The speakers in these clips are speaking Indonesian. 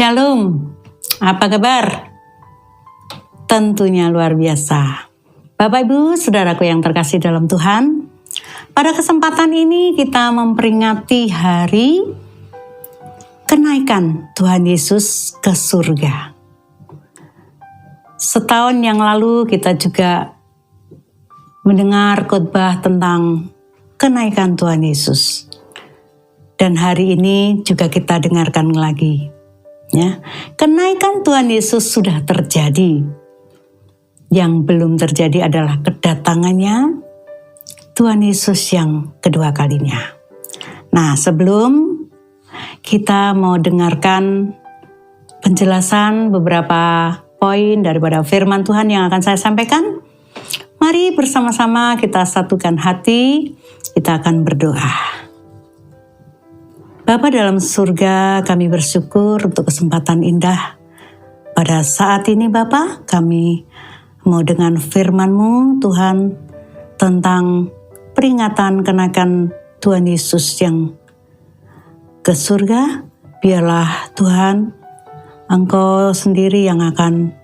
Shalom, apa kabar? Tentunya luar biasa. Bapak Ibu, saudaraku yang terkasih dalam Tuhan, pada kesempatan ini kita memperingati hari kenaikan Tuhan Yesus ke surga. Setahun yang lalu kita juga mendengar khotbah tentang kenaikan Tuhan Yesus. Dan hari ini juga kita dengarkan lagi. Ya, kenaikan Tuhan Yesus sudah terjadi. Yang belum terjadi adalah kedatangannya Tuhan Yesus yang kedua kalinya. Nah, sebelum kita mau dengarkan penjelasan beberapa poin daripada firman Tuhan yang akan saya sampaikan, mari bersama-sama kita satukan hati, kita akan berdoa. Bapa dalam surga, kami bersyukur untuk kesempatan indah. Pada saat ini Bapa, kami mau dengan firman-Mu Tuhan tentang peringatan kenaikan Tuhan Yesus yang ke surga. Biarlah Tuhan, Engkau sendiri yang akan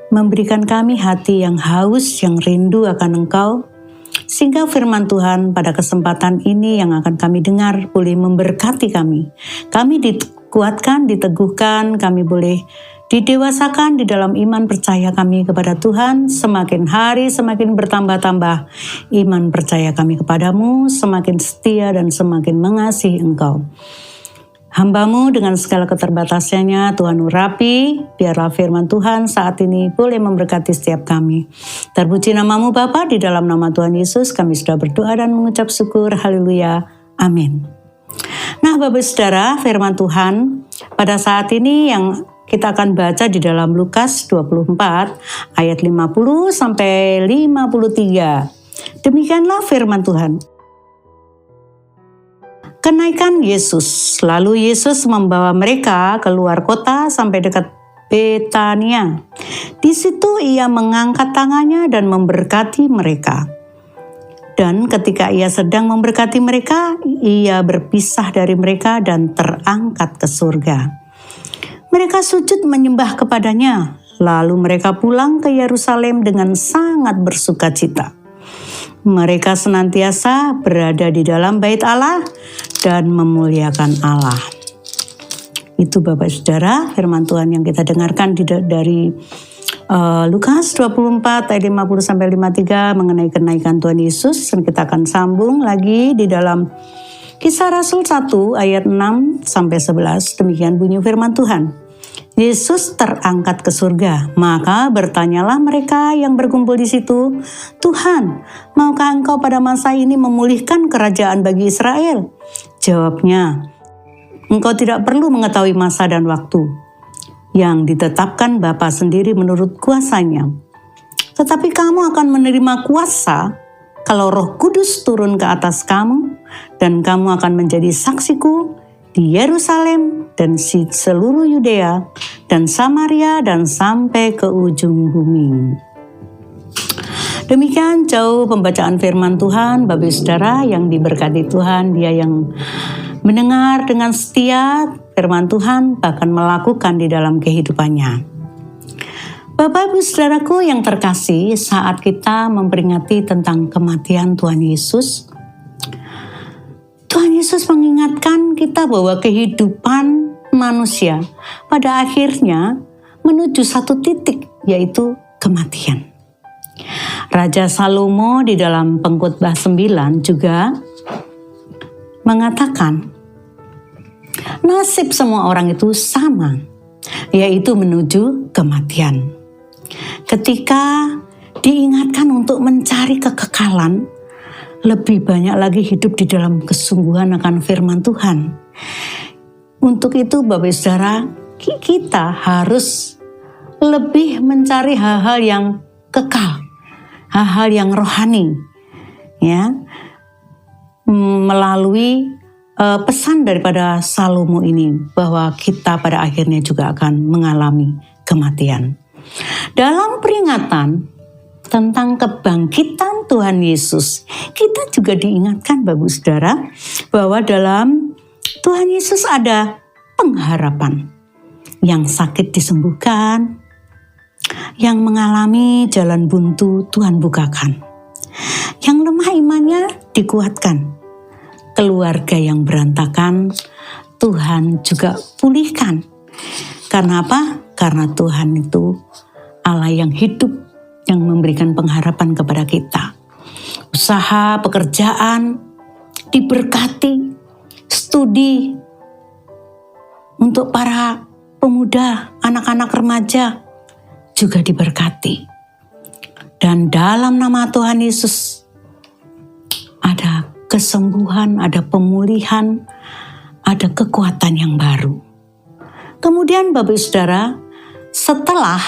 memberikan kami hati yang haus, yang rindu akan Engkau. Sehingga firman Tuhan pada kesempatan ini yang akan kami dengar boleh memberkati kami. Kami dikuatkan, diteguhkan, kami boleh didewasakan di dalam iman percaya kami kepada Tuhan. Semakin hari semakin bertambah-tambah iman percaya kami kepadamu, semakin setia dan semakin mengasihi Engkau. Hamba-Mu dengan segala keterbatasannya, Tuhan urapi, biarlah firman Tuhan saat ini boleh memberkati setiap kami. Terpuji nama-Mu Bapa, di dalam nama Tuhan Yesus kami sudah berdoa dan mengucap syukur, haleluya, amin. Nah Bapak Saudara, firman Tuhan pada saat ini yang kita akan baca di dalam Lukas 24 ayat 50 sampai 53. Demikianlah firman Tuhan. Kenaikan Yesus. Lalu Yesus membawa mereka keluar kota sampai dekat Betania. Di situ ia mengangkat tangannya dan memberkati mereka. Dan ketika ia sedang memberkati mereka, ia berpisah dari mereka dan terangkat ke surga. Mereka sujud menyembah kepadanya. Lalu mereka pulang ke Yerusalem dengan sangat bersukacita. Mereka senantiasa berada di dalam bait Allah dan memuliakan Allah. Itu Bapak Saudara firman Tuhan yang kita dengarkan dari Lukas 24 ayat 50 sampai 53 mengenai kenaikan Tuhan Yesus. Dan kita akan sambung lagi di dalam Kisah Rasul 1 ayat 6 sampai 11. Demikian bunyi firman Tuhan. Yesus terangkat ke surga, maka bertanyalah mereka yang berkumpul di situ, Tuhan, maukah Engkau pada masa ini memulihkan kerajaan bagi Israel? Jawabnya, Engkau tidak perlu mengetahui masa dan waktu yang ditetapkan Bapa sendiri menurut kuasanya. Tetapi kamu akan menerima kuasa kalau Roh Kudus turun ke atas kamu, dan kamu akan menjadi saksiku di Yerusalem dan di seluruh Yudea dan Samaria dan sampai ke ujung bumi. Demikian jauh pembacaan firman Tuhan, Bapak Saudara yang diberkati Tuhan, dia yang mendengar dengan setia firman Tuhan bahkan melakukan di dalam kehidupannya. Bapak Ibu Saudaraku yang terkasih, saat kita memperingati tentang kematian Tuhan Yesus, Tuhan Yesus mengingatkan kita bahwa kehidupan manusia pada akhirnya menuju satu titik, yaitu kematian. Raja Salomo di dalam Pengkhotbah 9 juga mengatakan, nasib semua orang itu sama, yaitu menuju kematian. Ketika diingatkan untuk mencari kekekalan, lebih banyak lagi hidup di dalam kesungguhan akan firman Tuhan. Untuk itu Bapak Saudara, kita harus lebih mencari hal-hal yang kekal, hal-hal yang rohani, ya, melalui pesan daripada Salomo ini bahwa kita pada akhirnya juga akan mengalami kematian. Dalam peringatan tentang kebangkitan Tuhan Yesus, kita juga diingatkan Bapak Saudara bahwa dalam Tuhan Yesus ada pengharapan. yang sakit disembuhkan, yang mengalami jalan buntu Tuhan bukakan, yang lemah imannya dikuatkan, keluarga yang berantakan Tuhan juga pulihkan. Karena apa? Karena Tuhan itu Allah yang hidup, yang memberikan pengharapan kepada kita. Usaha, pekerjaan diberkati, studi untuk para pemuda, anak-anak remaja juga diberkati. Dan dalam nama Tuhan Yesus ada kesembuhan, ada pemulihan, ada kekuatan yang baru. Kemudian Bapak Saudara, setelah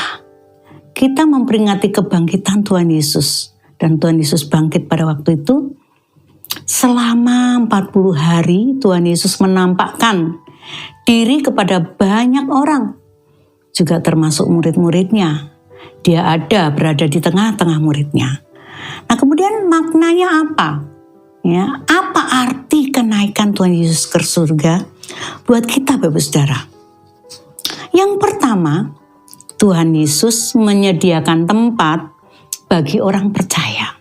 kita memperingati kebangkitan Tuhan Yesus, dan Tuhan Yesus bangkit pada waktu itu, selama 40 hari Tuhan Yesus menampakkan diri kepada banyak orang, juga termasuk murid-muridnya. Dia berada di tengah-tengah muridnya. Nah, kemudian maknanya apa? Ya, apa arti kenaikan Tuhan Yesus ke surga buat kita Bapak Saudara? Yang pertama, Tuhan Yesus menyediakan tempat bagi orang percaya.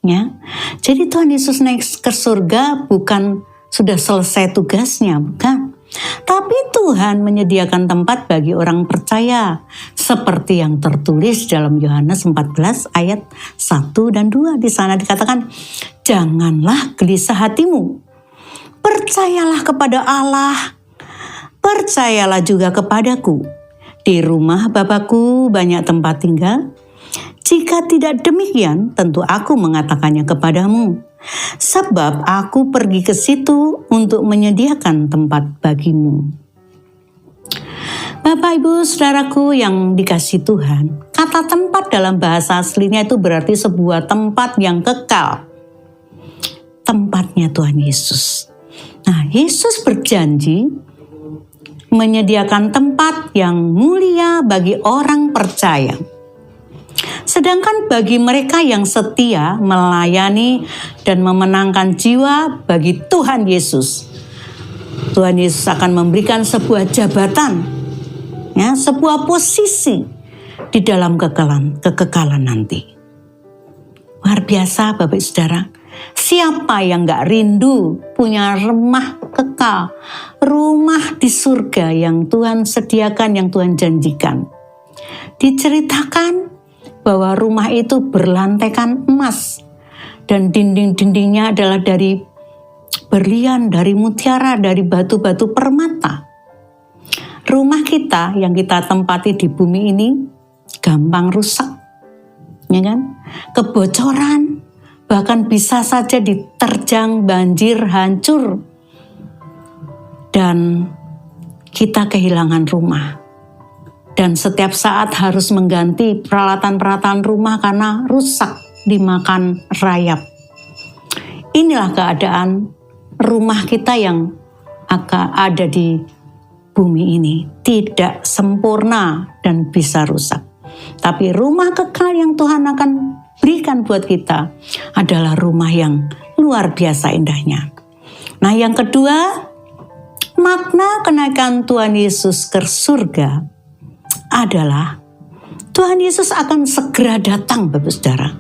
Ya, jadi Tuhan Yesus naik ke surga bukan sudah selesai tugasnya, bukan. Tapi Tuhan menyediakan tempat bagi orang percaya, seperti yang tertulis dalam Yohanes 14 ayat 1 dan 2. Di sana dikatakan, janganlah gelisah hatimu, percayalah kepada Allah, percayalah juga kepadaku. Di rumah Bapakku banyak tempat tinggal. Jika tidak demikian, tentu aku mengatakannya kepadamu. Sebab aku pergi ke situ untuk menyediakan tempat bagimu. Bapak, Ibu, Saudaraku yang dikasihi Tuhan, kata tempat dalam bahasa aslinya itu berarti sebuah tempat yang kekal. Tempatnya Tuhan Yesus. Nah, Yesus berjanji menyediakan tempat yang mulia bagi orang percaya. Sedangkan bagi mereka yang setia melayani dan memenangkan jiwa bagi Tuhan Yesus, Tuhan Yesus akan memberikan sebuah jabatan, ya, sebuah posisi di dalam kekekalan nanti. Luar biasa Bapak Saudara. Siapa yang gak rindu punya rumah kekal, rumah di surga yang Tuhan sediakan, yang Tuhan janjikan. Diceritakan bahwa rumah itu berlantaikan emas dan dinding-dindingnya adalah dari berlian, dari mutiara, dari batu-batu permata. Rumah kita yang kita tempati di bumi ini gampang rusak, ya kan? Kebocoran, bahkan bisa saja diterjang banjir, hancur. Dan kita kehilangan rumah. Dan setiap saat harus mengganti peralatan-peralatan rumah karena rusak, dimakan rayap. Inilah keadaan rumah kita yang akan ada di bumi ini. Tidak sempurna dan bisa rusak. Tapi rumah kekal yang Tuhan akan berikan buat kita adalah rumah yang luar biasa indahnya. Nah, yang kedua, makna kenaikan Tuhan Yesus ke surga adalah Tuhan Yesus akan segera datang, Bapak Saudara.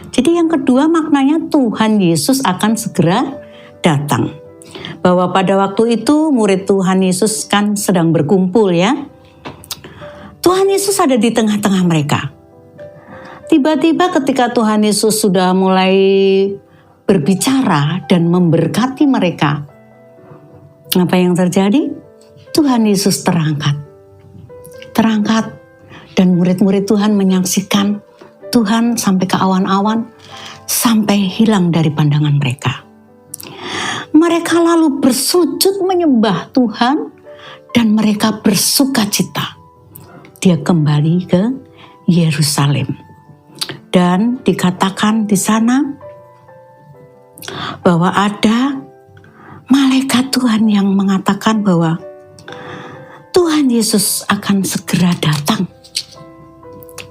Jadi yang kedua maknanya Tuhan Yesus akan segera datang. Bahwa pada waktu itu murid Tuhan Yesus kan sedang berkumpul, ya. Tuhan Yesus ada di tengah-tengah mereka. Tiba-tiba ketika Tuhan Yesus sudah mulai berbicara dan memberkati mereka, apa yang terjadi? Tuhan Yesus terangkat dan murid-murid Tuhan menyaksikan Tuhan sampai ke awan-awan, sampai hilang dari pandangan mereka. Mereka lalu bersujud menyembah Tuhan dan mereka bersuka cita. Dia kembali ke Yerusalem. Dan dikatakan di sana bahwa ada malaikat Tuhan yang mengatakan bahwa Tuhan Yesus akan segera datang.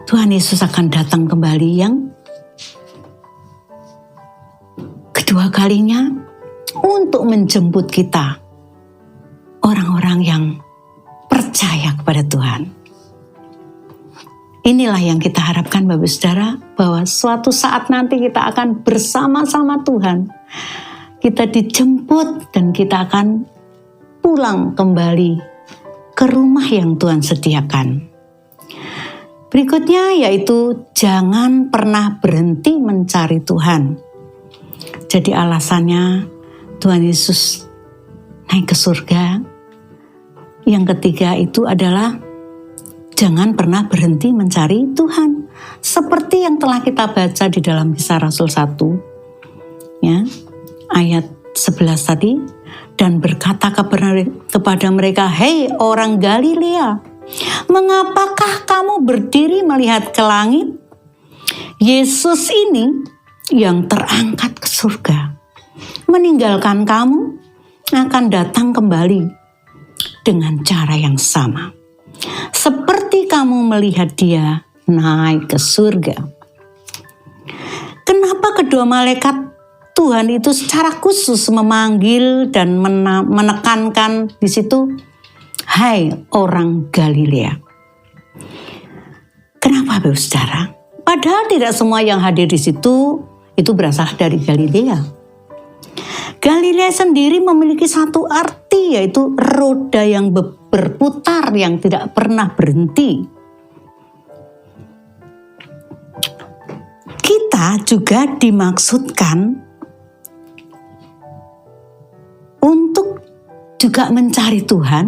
Tuhan Yesus akan datang kembali yang kedua kalinya untuk menjemput kita, orang-orang yang percaya kepada Tuhan. Inilah yang kita harapkan Bapak Saudara, bahwa suatu saat nanti kita akan bersama-sama Tuhan. Kita dijemput dan kita akan pulang kembali ke rumah yang Tuhan sediakan. Berikutnya yaitu jangan pernah berhenti mencari Tuhan. Jadi alasannya Tuhan Yesus naik ke surga. Yang ketiga itu adalah jangan pernah berhenti mencari Tuhan. Seperti yang telah kita baca di dalam Kisah Rasul 1. Ya, ayat 11 tadi. Dan berkata kepada mereka, "Hei orang Galilea, mengapakah kamu berdiri melihat ke langit? Yesus ini yang terangkat ke surga, meninggalkan kamu, akan datang kembali dengan cara yang sama. Seperti kamu melihat dia naik ke surga." Kenapa kedua malaikat Tuhan itu secara khusus memanggil dan menekankan di situ, "Hai orang Galilea"? Kenapa Bapak Saudara? Padahal tidak semua yang hadir di situ itu berasal dari Galilea. Galilea sendiri memiliki satu arti, yaitu roda yang berputar yang tidak pernah berhenti. Kita juga dimaksudkan untuk juga mencari Tuhan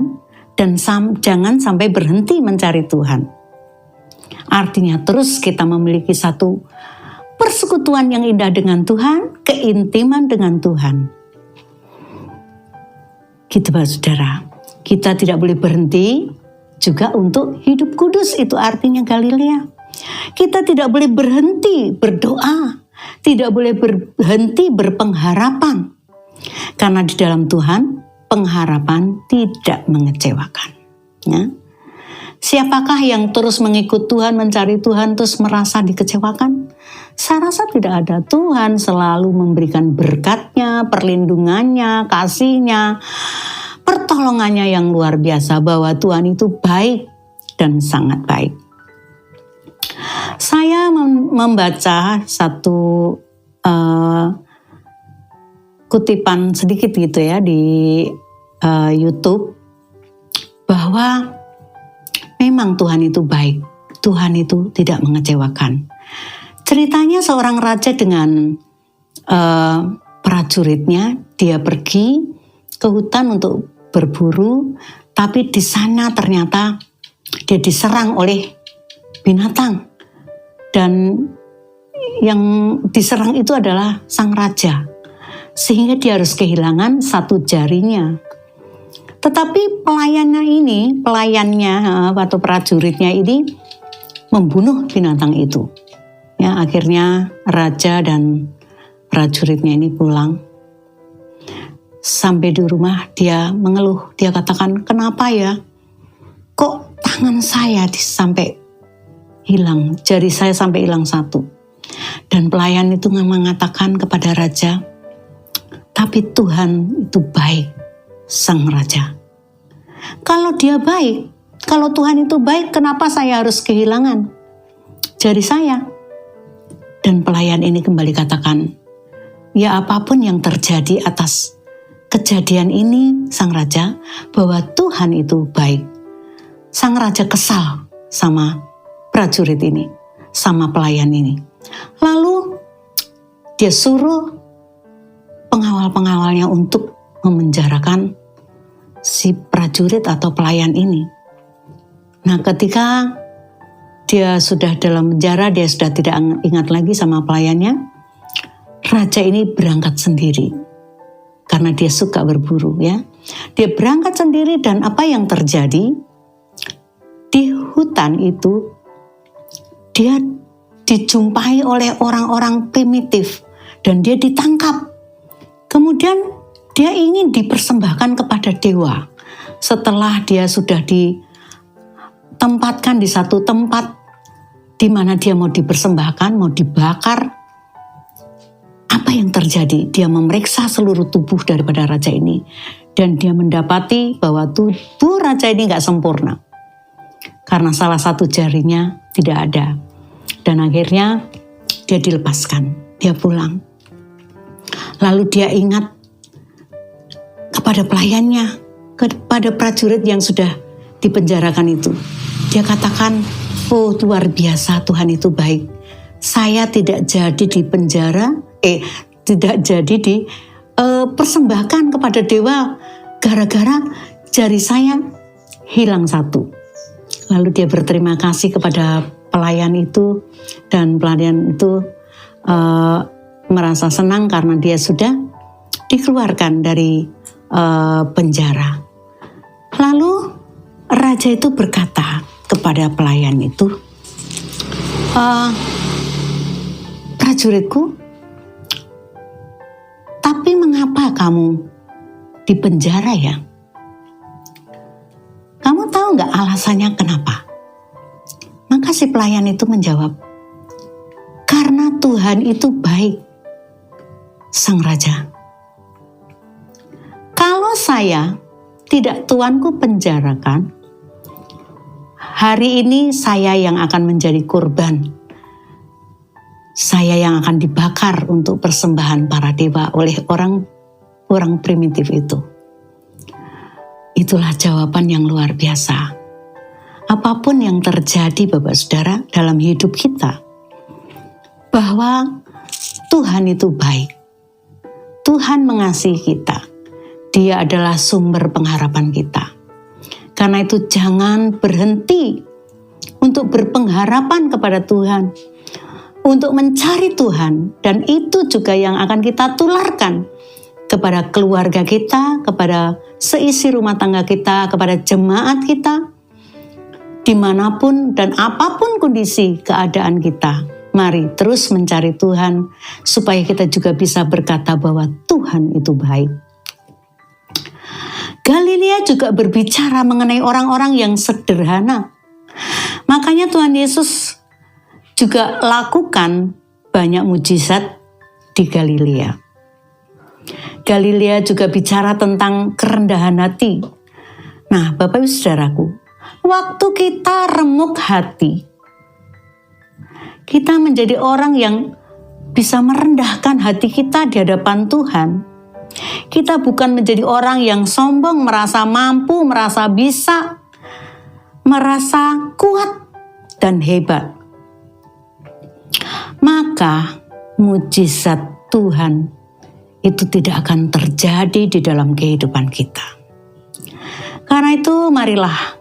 dan jangan sampai berhenti mencari Tuhan. Artinya terus kita memiliki satu persekutuan yang indah dengan Tuhan, keintiman dengan Tuhan. Gitu Bapak Saudara, kita tidak boleh berhenti juga untuk hidup kudus, itu artinya Galilea. Kita tidak boleh berhenti berdoa, tidak boleh berhenti berpengharapan. Karena di dalam Tuhan, pengharapan tidak mengecewakan. Ya. Siapakah yang terus mengikut Tuhan, mencari Tuhan, terus merasa dikecewakan? Saya rasa tidak ada. Tuhan selalu memberikan berkat-Nya, perlindungannya, kasih-Nya, pertolongannya yang luar biasa, bahwa Tuhan itu baik dan sangat baik. Saya membaca satu kutipan sedikit gitu ya di YouTube, bahwa memang Tuhan itu baik, Tuhan itu tidak mengecewakan. Ceritanya seorang raja dengan prajuritnya, dia pergi ke hutan untuk berburu, tapi di sana ternyata dia diserang oleh binatang, dan yang diserang itu adalah sang raja. Sehingga dia harus kehilangan satu jarinya. Tetapi pelayannya atau prajuritnya ini membunuh binatang itu. Ya, akhirnya raja dan prajuritnya ini pulang. Sampai di rumah dia mengeluh, dia katakan, "Kenapa ya? Kok tangan saya sampai hilang, jari saya sampai hilang satu?" Dan pelayan itu mengatakan kepada raja, "Tapi Tuhan itu baik, sang raja. Kalau dia baik, kalau Tuhan itu baik, kenapa saya harus kehilangan jari saya?" Dan pelayan ini kembali katakan, "Ya apapun yang terjadi atas kejadian ini, sang raja, bahwa Tuhan itu baik." Sang raja kesal sama prajurit ini, sama pelayan ini. Lalu dia suruh pengawal-pengawalnya untuk memenjarakan si prajurit atau pelayan ini. Nah, ketika dia sudah dalam penjara, dia sudah tidak ingat lagi sama pelayannya, raja ini berangkat sendiri karena dia suka berburu ya. Dia berangkat sendiri, dan apa yang terjadi di hutan itu, dia dijumpai oleh orang-orang primitif dan dia ditangkap. Kemudian dia ingin dipersembahkan kepada dewa. Setelah dia sudah ditempatkan di satu tempat di mana dia mau dipersembahkan, mau dibakar, apa yang terjadi? Dia memeriksa seluruh tubuh daripada raja ini, dan dia mendapati bahwa tubuh raja ini gak sempurna. karena salah satu jarinya tidak ada. Dan akhirnya dia dilepaskan, dia pulang. Lalu dia ingat kepada pelayannya, kepada prajurit yang sudah dipenjarakan itu. Dia katakan, oh luar biasa, Tuhan itu baik. Saya tidak jadi dipenjara, tidak jadi dipersembahkan kepada dewa gara-gara jari saya hilang satu. Lalu dia berterima kasih kepada pelayan itu, dan pelayan itu merasa senang karena dia sudah dikeluarkan dari penjara. Lalu raja itu berkata kepada pelayan itu, prajuritku, tapi mengapa kamu di penjara ya? Kamu tahu nggak alasannya kenapa? Maka si pelayan itu menjawab, karena Tuhan itu baik, sang raja. Kalau saya tidak tuanku penjarakan, hari ini saya yang akan menjadi korban. Saya yang akan dibakar untuk persembahan para dewa oleh orang primitif itu. Itulah jawaban yang luar biasa. Apapun yang terjadi Bapak Saudara dalam hidup kita, bahwa Tuhan itu baik. Tuhan mengasihi kita. Dia adalah sumber pengharapan kita. Karena itu jangan berhenti untuk berpengharapan kepada Tuhan, untuk mencari Tuhan, dan itu juga yang akan kita tularkan kepada keluarga kita, kepada seisi rumah tangga kita, kepada jemaat kita, dimanapun dan apapun kondisi keadaan kita. Mari terus mencari Tuhan, supaya kita juga bisa berkata bahwa Tuhan itu baik. Galilea juga berbicara mengenai orang-orang yang sederhana. Makanya Tuhan Yesus juga lakukan banyak mujizat di Galilea. Galilea juga bicara tentang kerendahan hati. Nah, Bapak Ibu Saudaraku, waktu kita remuk hati, kita menjadi orang yang bisa merendahkan hati kita di hadapan Tuhan. Kita bukan menjadi orang yang sombong, merasa mampu, merasa bisa, merasa kuat dan hebat. Maka mujizat Tuhan itu tidak akan terjadi di dalam kehidupan kita. Karena itu marilah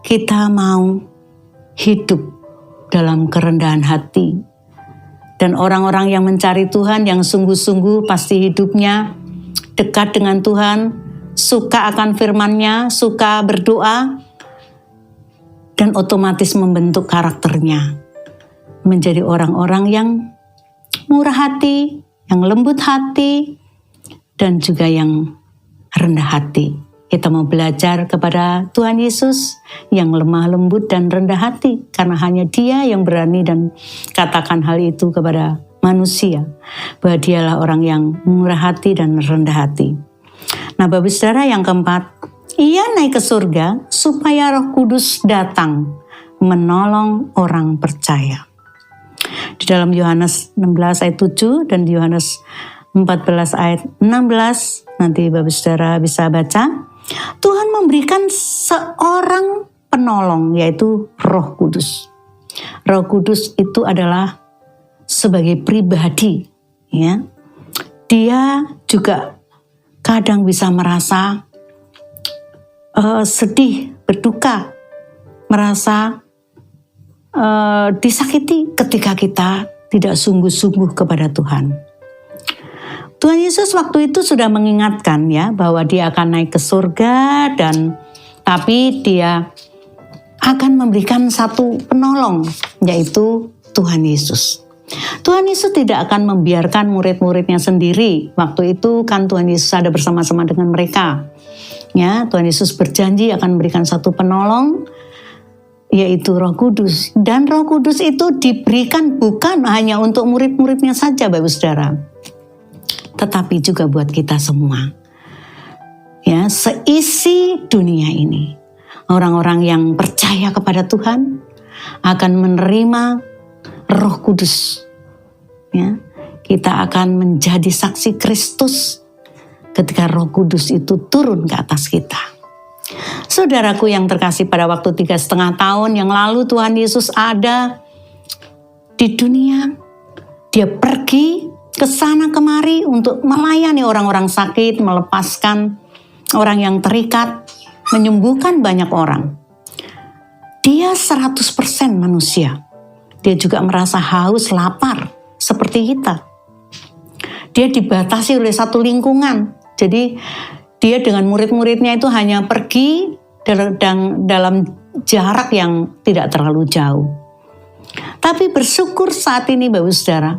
kita mau hidup dalam kerendahan hati. Dan orang-orang yang mencari Tuhan, yang sungguh-sungguh pasti hidupnya dekat dengan Tuhan, suka akan firman-Nya, suka berdoa, dan otomatis membentuk karakternya menjadi orang-orang yang murah hati, yang lembut hati, dan juga yang rendah hati. Kita mau belajar kepada Tuhan Yesus yang lemah lembut dan rendah hati, karena hanya Dia yang berani dan katakan hal itu kepada manusia, bahwa Dialah orang yang murah hati dan rendah hati. Nah, Bapak Saudara, yang keempat, Ia naik ke surga supaya Roh Kudus datang menolong orang percaya. Di dalam Yohanes 16 ayat 7 dan Yohanes 14 ayat 16, nanti Bapak Saudara bisa baca. Tuhan memberikan seorang penolong, yaitu Roh Kudus. Roh Kudus itu adalah sebagai pribadi, ya. Dia juga kadang bisa merasa sedih, berduka, merasa disakiti ketika kita tidak sungguh-sungguh kepada Tuhan. Tuhan Yesus waktu itu sudah mengingatkan ya bahwa Dia akan naik ke surga, dan tapi Dia akan memberikan satu penolong, yaitu Tuhan Yesus. Tuhan Yesus tidak akan membiarkan murid-muridnya sendiri. Waktu itu kan Tuhan Yesus ada bersama-sama dengan mereka. Ya, Tuhan Yesus berjanji akan memberikan satu penolong, yaitu Roh Kudus. Dan Roh Kudus itu diberikan bukan hanya untuk murid-muridnya saja, Bapak Saudara, tetapi juga buat kita semua. Ya, seisi dunia ini. Orang-orang yang percaya kepada Tuhan akan menerima Roh Kudus. Ya, kita akan menjadi saksi Kristus ketika Roh Kudus itu turun ke atas kita. Saudaraku yang terkasih, pada waktu 3,5 tahun yang lalu Tuhan Yesus ada di dunia. Dia pergi ke sana kemari untuk melayani orang-orang sakit, melepaskan orang yang terikat, menyembuhkan banyak orang. Dia 100% manusia. Dia juga merasa haus, lapar, seperti kita. Dia dibatasi oleh satu lingkungan. Jadi dia dengan murid-muridnya itu hanya pergi dalam jarak yang tidak terlalu jauh. Tapi bersyukur saat ini Bapak Saudara,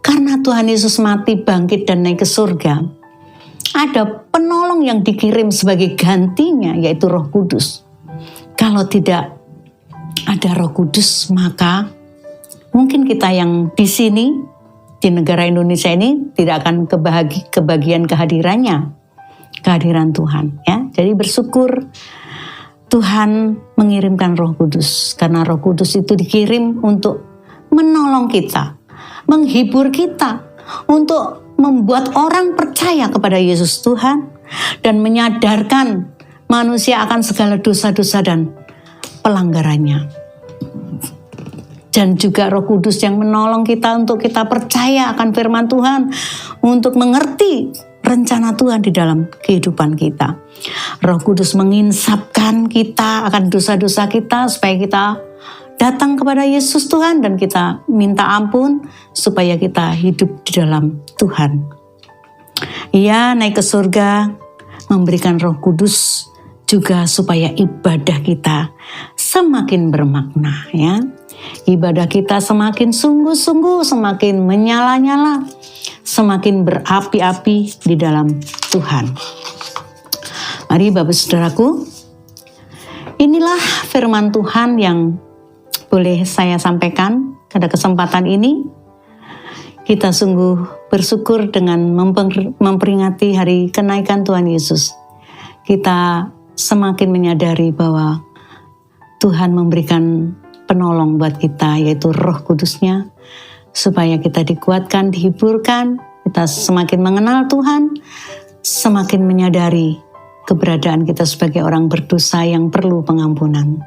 karena Tuhan Yesus mati, bangkit dan naik ke surga, ada penolong yang dikirim sebagai gantinya, yaitu Roh Kudus. Kalau tidak ada Roh Kudus, maka mungkin kita yang di sini, di negara Indonesia ini, tidak akan kebagian kehadiran Tuhan. Ya, jadi bersyukur Tuhan mengirimkan Roh Kudus, karena Roh Kudus itu dikirim untuk menolong kita, menghibur kita, untuk membuat orang percaya kepada Yesus Tuhan dan menyadarkan manusia akan segala dosa-dosa dan pelanggarannya. Dan juga Roh Kudus yang menolong kita untuk kita percaya akan firman Tuhan, untuk mengerti rencana Tuhan di dalam kehidupan kita. Roh Kudus menginsapkan kita akan dosa-dosa kita supaya kita datang kepada Yesus Tuhan dan kita minta ampun supaya kita hidup di dalam Tuhan. Ia naik ke surga memberikan Roh Kudus juga supaya ibadah kita semakin bermakna, ya. Ibadah kita semakin sungguh-sungguh, semakin menyala-nyala, semakin berapi-api di dalam Tuhan. Mari Bapak Saudaraku, inilah firman Tuhan yang boleh saya sampaikan pada kesempatan ini. Kita sungguh bersyukur dengan memperingati hari kenaikan Tuhan Yesus. Kita semakin menyadari bahwa Tuhan memberikan penolong buat kita, yaitu Roh Kudus-Nya, supaya kita dikuatkan, dihiburkan, kita semakin mengenal Tuhan, semakin menyadari keberadaan kita sebagai orang berdosa yang perlu pengampunan.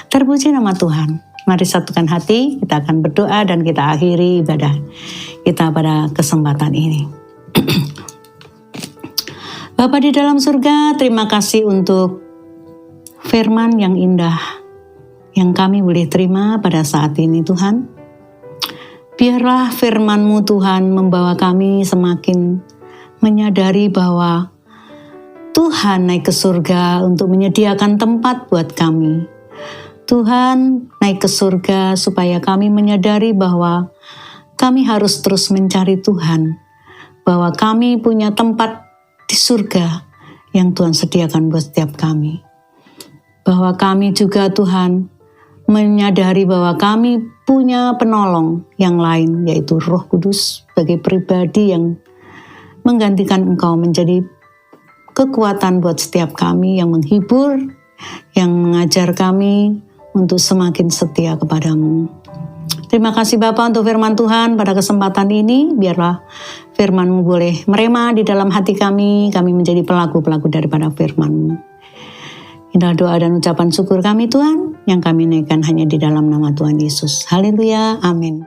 Terpuji nama Tuhan. Mari satukan hati, kita akan berdoa dan kita akhiri ibadah kita pada kesempatan ini. Bapa di dalam surga, terima kasih untuk firman yang indah yang kami boleh terima pada saat ini Tuhan. Biarlah firman-Mu Tuhan membawa kami semakin menyadari bahwa Tuhan naik ke surga untuk menyediakan tempat buat kami. Tuhan naik ke surga supaya kami menyadari bahwa kami harus terus mencari Tuhan, bahwa kami punya tempat di surga yang Tuhan sediakan buat setiap kami. Bahwa kami juga Tuhan menyadari bahwa kami punya penolong yang lain, yaitu Roh Kudus sebagai pribadi yang menggantikan Engkau menjadi kekuatan buat setiap kami, yang menghibur, yang mengajar kami untuk semakin setia kepadamu. Terima kasih Bapa untuk firman Tuhan pada kesempatan ini. Biarlah firman-Mu boleh merema di dalam hati kami menjadi pelaku-pelaku daripada firman-Mu. Indah doa dan ucapan syukur kami Tuhan, yang kami naikkan hanya di dalam nama Tuhan Yesus. Haleluya, amin.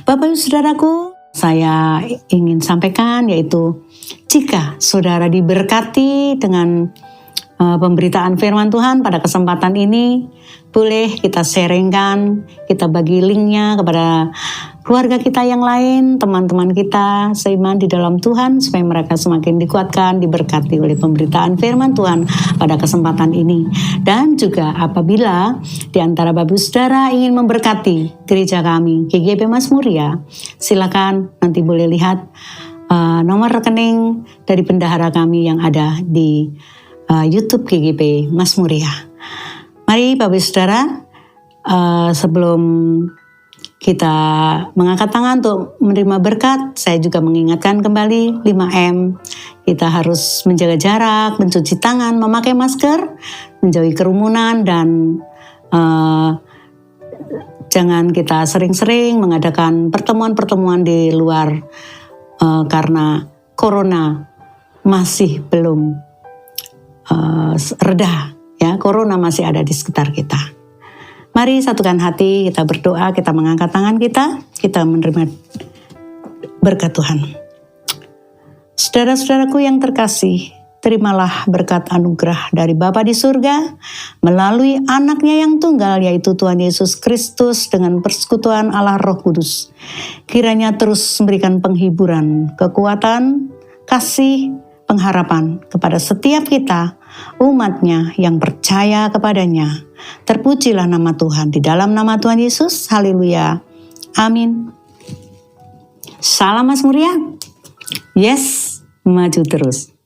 Bapak Ibu Saudaraku, saya ingin sampaikan yaitu jika saudara diberkati dengan pemberitaan firman Tuhan pada kesempatan ini, boleh kita sharingkan, kita bagi linknya kepada keluarga kita yang lain, teman-teman kita seiman di dalam Tuhan, supaya mereka semakin dikuatkan, diberkati oleh pemberitaan firman Tuhan pada kesempatan ini. Dan juga apabila di antara Bapak Saudara ingin memberkati gereja kami, GGP Mazmuria, silakan nanti boleh lihat nomor rekening dari bendahara kami yang ada di YouTube GGP Mazmuria. Mari Bapak Saudara, Sebelum kita mengangkat tangan untuk menerima berkat, saya juga mengingatkan kembali 5M. Kita harus menjaga jarak, mencuci tangan, memakai masker, menjauhi kerumunan, dan jangan kita sering-sering mengadakan pertemuan-pertemuan di luar karena corona masih belum reda, ya. Corona masih ada di sekitar kita. Mari satukan hati, kita berdoa, kita mengangkat tangan kita menerima berkat Tuhan. Saudara-saudaraku yang terkasih, terimalah berkat anugerah dari Bapa di surga melalui anaknya yang tunggal, yaitu Tuhan Yesus Kristus, dengan persekutuan Allah Roh Kudus. Kiranya terus memberikan penghiburan, kekuatan, kasih, pengharapan kepada setiap kita, umatnya yang percaya kepadanya. Terpujilah nama Tuhan, di dalam nama Tuhan Yesus. Haleluya. Amin. Salam Mazmuria. Yes, maju terus.